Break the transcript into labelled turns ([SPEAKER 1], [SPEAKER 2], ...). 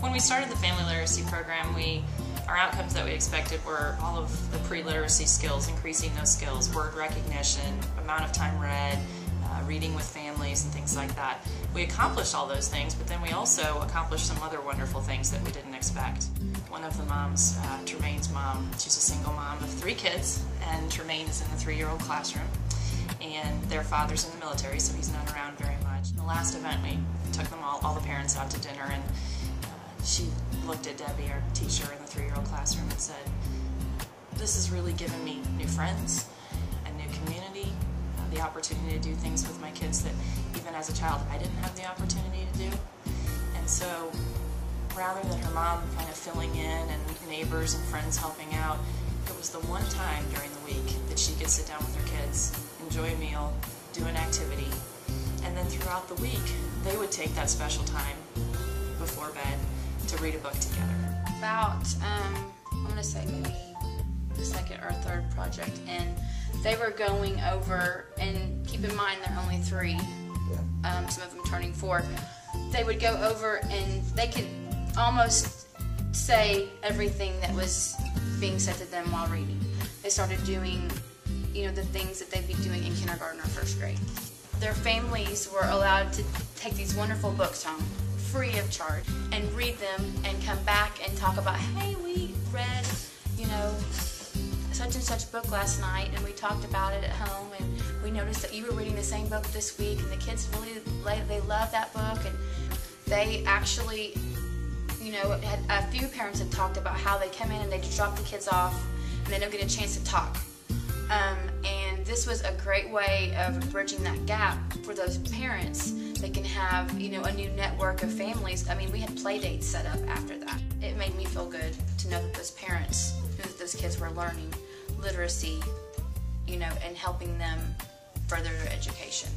[SPEAKER 1] When we started the family literacy program, our outcomes that we expected were all of the pre-literacy skills, increasing those skills, word recognition, amount of time read, reading with families and things like that. We accomplished all those things, but then we also accomplished some other wonderful things that we didn't expect. One of the moms, Tremaine's mom, she's a single mom of 3 kids, and Tremaine is in the 3-year-old classroom, and their father's in the military, so he's not around very much. In the last event, we took them all the parents out to dinner, and she looked at Debbie, our teacher in the 3-year-old classroom, and said, "This has really given me new friends, a new community, the opportunity to do things with my kids that even as a child I didn't have the opportunity to do." And so rather than her mom kind of filling in and neighbors and friends helping out, it was the one time during the week that she could sit down with her kids, enjoy a meal, do an activity, and then throughout the week they would take that special time before bed to read a book together.
[SPEAKER 2] About, I'm going to say maybe the second or third project, and they were going over, and keep in mind they're only 3, some of them turning 4. They would go over and they could almost say everything that was being said to them while reading. They started doing, the things that they'd be doing in kindergarten or 1st grade. Their families were allowed to take these wonderful books home, free of charge, and read them and come back and talk about, hey, we read, such and such book last night, and we talked about it at home, and we noticed that you were reading the same book this week, and the kids really, they love that book. And they actually, had a few parents had talked about how they come in and they just drop the kids off and they don't get a chance to talk. And this was a great way of bridging that gap for those parents. They can have, a new network of families. I mean, we had play dates set up after that. It made me feel good to know that those parents knew that those kids were learning literacy, and helping them further their education.